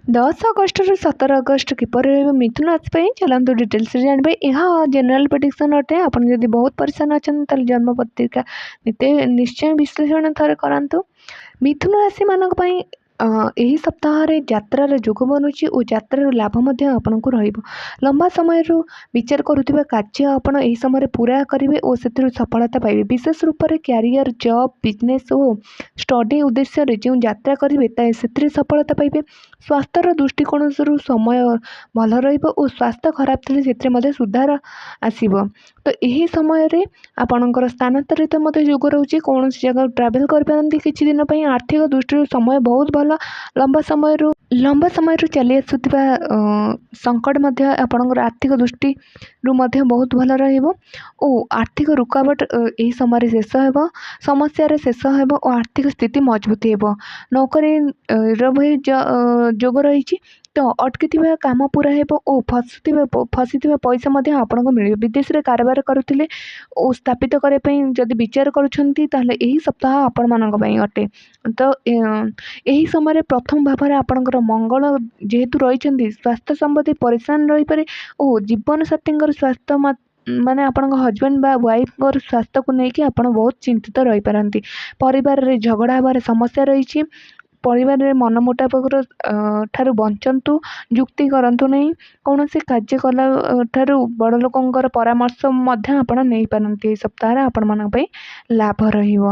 10 ଅଗଷ୍ଟରୁ 17 August କିପରି ରହିବ ମିଥୁନ ରାଶି ପାଇଁ ଚାଲନ୍ତୁ ଡିଟେଲ୍ସରେ ଜାଣିବେ। ଏହା ଜେନେରାଲ ପ୍ରେଡିକ୍ସନ୍ ଅଟେ। ଆପଣ ଯଦି ବହୁତ ପରିଚ୍ଛନ୍ନ ଅଛନ୍ତି ତାହେଲେ ଜନ୍ମ ପତ୍ରିକା ନିଶ୍ଚୟ ବିଶ୍ଳେଷଣ ଥରେ କରାନ୍ତୁ। ମିଥୁନ ରାଶିମାନଙ୍କ ପାଇଁ ଏହି ସପ୍ତାହରେ ଯାତ୍ରାର ଯୋଗ ବନୁଛି ଓ ଯାତ୍ରାର ଲାଭ ମଧ୍ୟ ଆପଣଙ୍କୁ ରହିବ। ଲମ୍ବା ସମୟରୁ ବିଚାର କରୁଥିବା କାର୍ଯ୍ୟ ଆପଣ ଏହି ସମୟରେ ପୂରା କରିବେ ଓ ସେଥିରୁ ସଫଳତା ପାଇବେ। ବିଶେଷ ରୂପରେ କ୍ୟାରିୟର, ଜବ୍, ବିଜନେସ୍ ଓ ଷ୍ଟଡି ଉଦ୍ଦେଶ୍ୟରେ ଯେଉଁ ଯାତ୍ରା କରିବେ ସେଥିରେ ସଫଳତା ପାଇବେ। ସ୍ୱାସ୍ଥ୍ୟର ଦୃଷ୍ଟିକୋଣରୁ ସମୟ ଭଲ ରହିବ ଓ ସ୍ୱାସ୍ଥ୍ୟ ଖରାପ ଥିଲେ ସେଥିରେ ମଧ୍ୟ ସୁଧାର ଆସିବ। ତ ଏହି ସମୟରେ ଆପଣଙ୍କର ସ୍ଥାନାନ୍ତରିତ ମଧ୍ୟ ଯୋଗ ରହୁଛି। କୌଣସି ଜାଗାକୁ ଟ୍ରାଭେଲ୍ କରିପାରନ୍ତି କିଛି ଦିନ ପାଇଁ। ଆର୍ଥିକ ଦୃଷ୍ଟିରୁ ସମୟ ବହୁତ ଭଲ। ଲମ୍ବା ସମୟରୁ ଚାଲି ଆସୁଥିବା ସଙ୍କଟ ମଧ୍ୟ ଆପଣଙ୍କର ଆର୍ଥିକ ଦୃଷ୍ଟିରୁ ମଧ୍ୟ ବହୁତ ଭଲ ରହିବ ଓ ଆର୍ଥିକ ରୁକାବଟ ଏହି ସମୟରେ ଶେଷ ହେବ। ସମସ୍ୟାର ଶେଷ ହେବ ଓ ଆର୍ଥିକ ସ୍ଥିତି ମଜବୁତ ହେବ। ନୌକରୀର ବି ଯୋଗ ରହିଛି। ତ ଅଟକିଥିବା କାମ ପୂରା ହେବ ଓ ଫସିଥିବା ପଇସା ମଧ୍ୟ ଆପଣଙ୍କୁ ମିଳିବ। ବିଦେଶରେ କାରବାର କରୁଥିଲେ ଓ ସ୍ଥାପିତ କରିବା ପାଇଁ ଯଦି ବିଚାର କରୁଛନ୍ତି ତାହେଲେ ଏହି ସପ୍ତାହ ଆପଣମାନଙ୍କ ପାଇଁ ଅଟେ। ତ ଏହି ସମୟରେ ପ୍ରଥମ ଭାବରେ ଆପଣଙ୍କର ମଙ୍ଗଳ ଯେହେତୁ ରହିଛନ୍ତି, ସ୍ୱାସ୍ଥ୍ୟ ସମ୍ବନ୍ଧୀ ପରିଶ୍ରାମ ରହିପାରେ ଓ ଜୀବନସାଥୀଙ୍କର ସ୍ୱାସ୍ଥ୍ୟ ମାନେ ଆପଣଙ୍କ ହଜବେଣ୍ଡ ବା ୱାଇଫ୍ଙ୍କର ସ୍ୱାସ୍ଥ୍ୟକୁ ନେଇକି ଆପଣ ବହୁତ ଚିନ୍ତିତ ରହିପାରନ୍ତି। ପରିବାରରେ ଝଗଡ଼ା ହେବାର ସମସ୍ୟା ରହିଛି। ପରିବାରରେ ମନମୁତାବକର ଠାରୁ ବଞ୍ଚନ୍ତୁ, ଯୁକ୍ତି କରନ୍ତୁ ନାହିଁ। କୌଣସି କାର୍ଯ୍ୟ କଲା ଠାରୁ ବଡ଼ ଲୋକଙ୍କର ପରାମର୍ଶ ମଧ୍ୟ ଆପଣ ନେଇପାରନ୍ତି। ଏହି ସପ୍ତାହରେ ଆପଣମାନଙ୍କ ପାଇଁ ଲାଭ ରହିବ।